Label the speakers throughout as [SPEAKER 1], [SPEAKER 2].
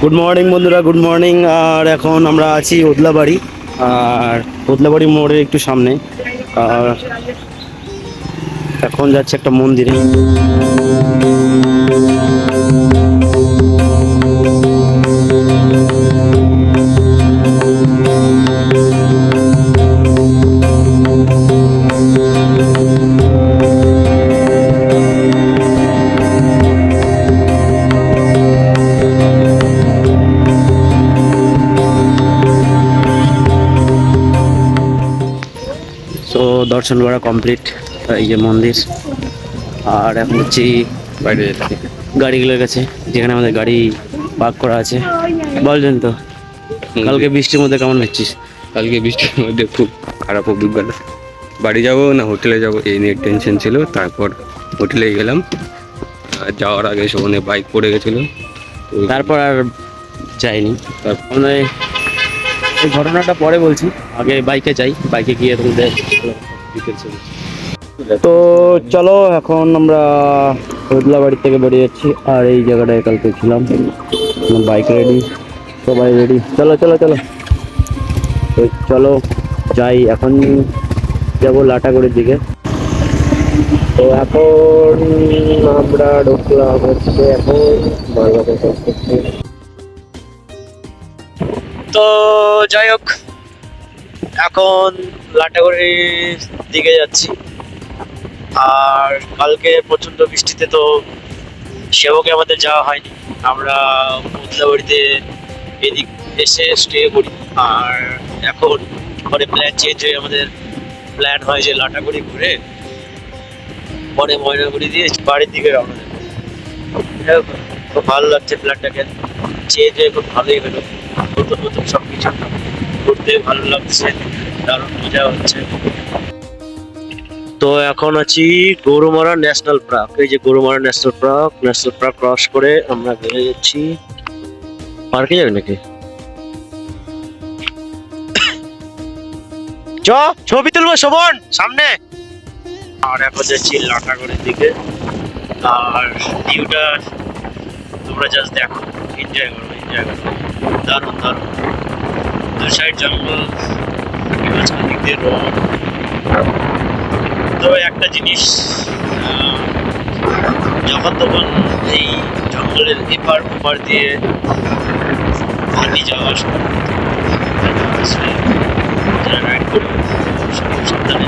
[SPEAKER 1] Good morning বন্ধুরা, good morning. আর এখন আমরা আছি ওদলাবাড়ি, আর ওদলাবাড়ি মোড়ের একটু সামনে। আর এখন যাচ্ছে একটা মন্দিরে। তো দর্শন করা কমপ্লিট, এই যে মন্দির। আর এখন হচ্ছি বাইরে গাড়িগুলোর কাছে, যেখানে আমাদের গাড়ি পার্ক করা আছে। বলছেন তো কালকে বৃষ্টির মধ্যে কেমন হচ্ছিস?
[SPEAKER 2] কালকে বৃষ্টির মধ্যে খুব খারাপ অভিজ্ঞতা। বাড়ি যাবো না হোটেলে যাবো এই নিয়ে টেনশন ছিল। তারপর হোটেলে গেলাম, আর যাওয়ার আগে শোনে বাইক পড়ে গেছিলো।
[SPEAKER 1] তারপর আর যাইনি। তারপর এই ঘটনাটা পরে বলছি, আগে বাইকে যাই, বাইকে গিয়ে তোমাদের ডিটেলস বলছি। তো চলো, এখন আমরা ওদলাবাড়ি থেকে বেরিয়ে যাচ্ছি। আর এই জায়গাটায় কালকে ছিলাম, বাইক রেডি, সবাই রেডি। চলো চলো চলো, তো চলো যাই। এখন যাবো লাটাগুড়ির দিকে। তো এখন আমরা ঢুকলাম হচ্ছে এখন মালবাজার করতে। তো যাই হোক, এখন লাটাগুড়ির দিকে যাচ্ছি। আর কালকে প্রচন্ড বৃষ্টিতে তো সেবকে আমাদের যাওয়া হয়নি। আমরা ওদলাবাড়িতে এদিক এসে স্টে করি। আর এখন পরে প্ল্যান চেঞ্জ হয়ে আমাদের প্ল্যান হয় যে লাটাগুড়ি ঘুরে পরে ময়নাগুড়ি দিয়ে বাড়ির দিকে রওনা দেবো। যাই হোক, খুব ভালো লাগছে, প্ল্যানটাকে চেঞ্জ হয়ে খুব ভালোই হলো। নতুন নতুন সব কিছু ঘুরতে ভালো লাগছে, দারুণ মজা হচ্ছে। তো এখন আছি গরুমারা ন্যাশনাল পার্ক। এই যে গরুমারা ন্যাশনাল পার্ক ক্রস করে আমরা বেরিয়ে যাচ্ছি। পার্কে যাবে নাকি? ছবি তুলবো শোভন সামনে। আর এখন যাচ্ছি লাটাগুড়ির দিকে। আর ভিউটা তোমরা জাস্ট দেখো, এনজয় করো, দারুণ দারুণ। দু সাইড জঙ্গল, মাঝখান দিক দিয়ে রোড। তবে একটা জিনিস, যখন তখন এই জঙ্গলের এপার ওপার দিয়ে হাঁটি যাওয়া যারা রাইড করবে সাবধানে।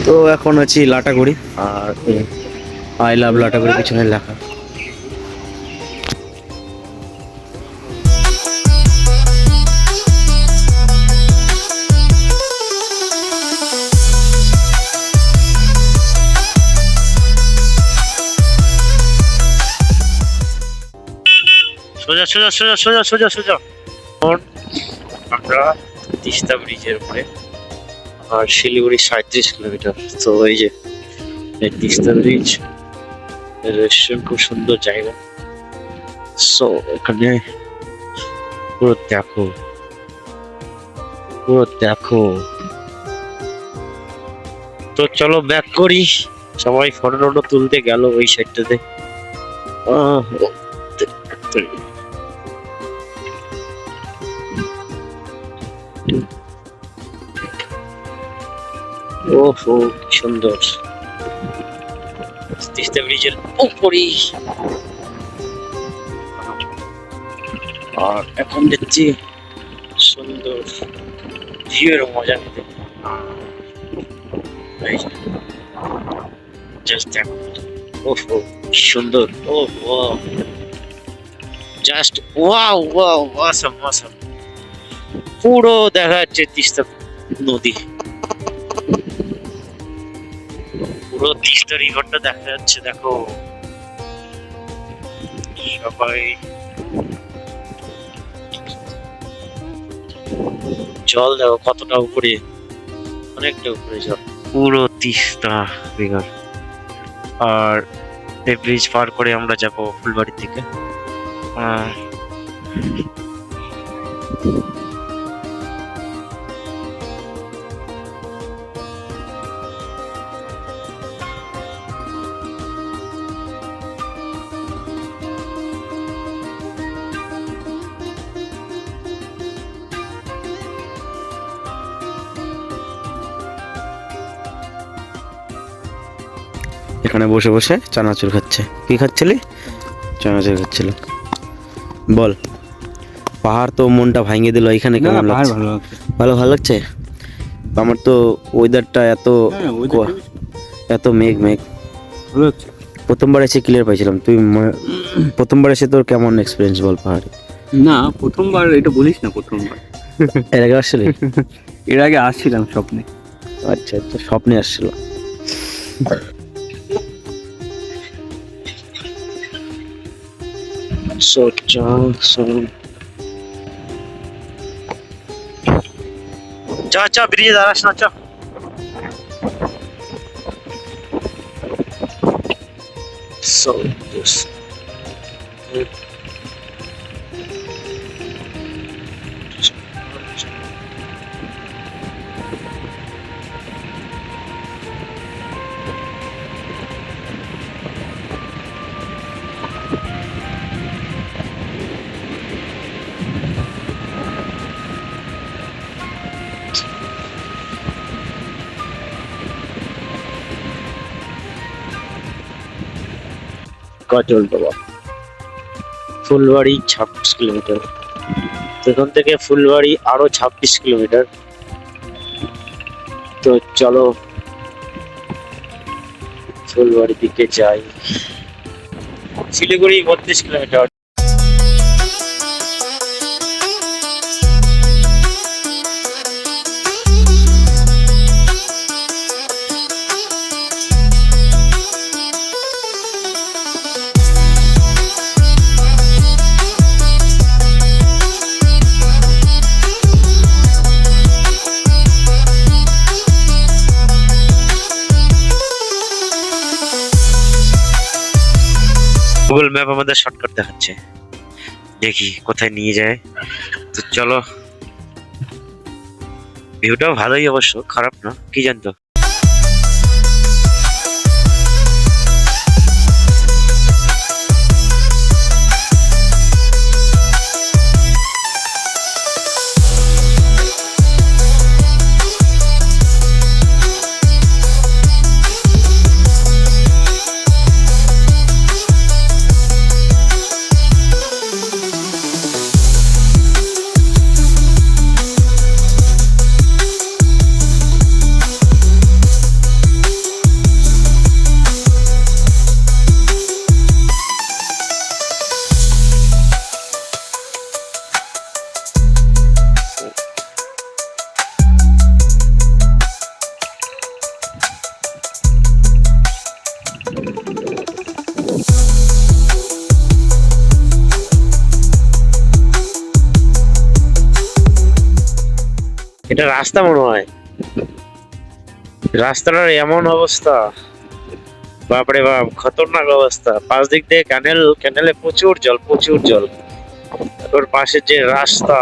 [SPEAKER 1] তো এখন আছি লাটাগুড়ি, আর আই লাভ লাটাগুড়ি পিছনে লেখা। সোজা সোজা সোজা সোজা সোজা সোজা। আমরা তিস্তা ব্রিজের উপরে, আর শিলিগুড়ি 37 কিলোমিটার। তো এই যে তিস্তা ব্রিজ, রেস্টুরেন্ট, খুব সুন্দর জায়গা। সো এখানে পুরো দেখো, পুরো দেখো। তো চলো ব্যাক করি, সবাই ফটো টটো তুলতে গেল ওই সাইডটাতে। ওহো কি সুন্দর, তিস্তা ব্রিজের উপরেই। আর এখন দেখছি সুন্দর ভিউয়ের মজা নিতে। জাস্ট দেখো, ওহো কি সুন্দর। ওহো just wow wow, awesome awesome. পুরো দেখা যাচ্ছে তিস্তা নদী, পুরো তিস্তা রিভারটা দেখা যাচ্ছে। দেখো সবাই জল দেখো কতটা উপরে, অনেকটা উপরে জল, পুরো তিস্তা রিভার। আর এই ব্রিজ পার করে আমরা যাব ফুলবাড়ির দিকে।
[SPEAKER 3] এখানে বসে বসে চানাচুর খাচ্ছে। কি খাচ্ছিলি? চানাচুর খাচ্ছিল। বল, পাহাড় তো মনটা ভাঙিয়ে দিল। এখানে কেমন লাগছে?
[SPEAKER 2] ভালো লাগছে।
[SPEAKER 3] ভালো লাগছে। আমার তো ওয়েদারটা এত মেঘ মেঘ।
[SPEAKER 2] ভালো লাগছে।
[SPEAKER 3] প্রথমবার এসে ক্লিয়ার পাইছিলাম। তুই প্রথমবার এসে তোর কেমন এক্সপিরিয়েন্স বল পাহাড়ে?
[SPEAKER 2] না, প্রথমবার এটা বলিস না। প্রথমবার
[SPEAKER 3] এর আগে আসছিলি?
[SPEAKER 2] এর আগে আসছিলাম স্বপ্নে।
[SPEAKER 3] আচ্ছা আচ্ছা, স্বপ্নে আসছিল।
[SPEAKER 1] চা ব্রিজে দাঁড়াস না, চা। So this কাজল বাবা, ফুলবাড়ি 26 কিলোমিটার। এখান থেকে ফুলবাড়ি আরো 26 কিলোমিটার। তো চলো ফুলবাড়ির দিকে যাই। শিলিগুড়ি 32 কিলোমিটার। গুগল ম্যাপ আমাদের শর্টকাট দেখাচ্ছে, দেখি কোথায় নিয়ে যায়। তো চলো, ভিউটাও ভালোই, অবশ্য খারাপ না। কি জানতো, এটা রাস্তা মনে হয়। রাস্তাটার এমন অবস্থা, বাপরে বাপ, খতরনাক অবস্থা। পাশ দিক দিয়ে ক্যানেলে প্রচুর জল। ওর পাশে যে রাস্তা,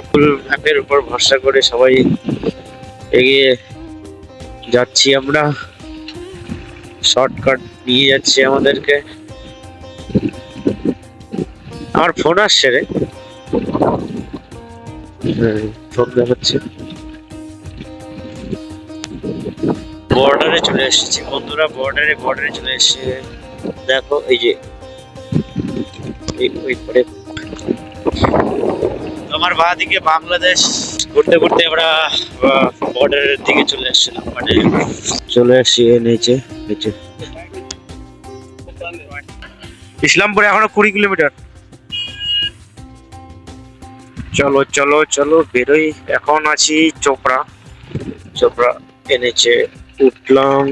[SPEAKER 1] গুগল ম্যাপের উপর ভরসা করে সবাই এগিয়ে যাচ্ছি আমরা। শর্টকাট নিয়ে যাচ্ছে আমাদেরকে। আমার ফোন আসছে রে, ফোন দেখাচ্ছে। বর্ডারে চলে এসেছি বন্ধুরা, বর্ডারে চলে এসেছে। দেখো এই যে আমার বাঁ দিকে বাংলাদেশ। ঘুরতে ঘুরতে আমরা বর্ডারের দিকে চলে এসেছিলাম, মানে চলে এসেছি নিচে। ইসলামপুরে এখনো 20 কিলোমিটার। চলো বেরোই। এখন আছি চোপড়া। এনেছে উঠলাম।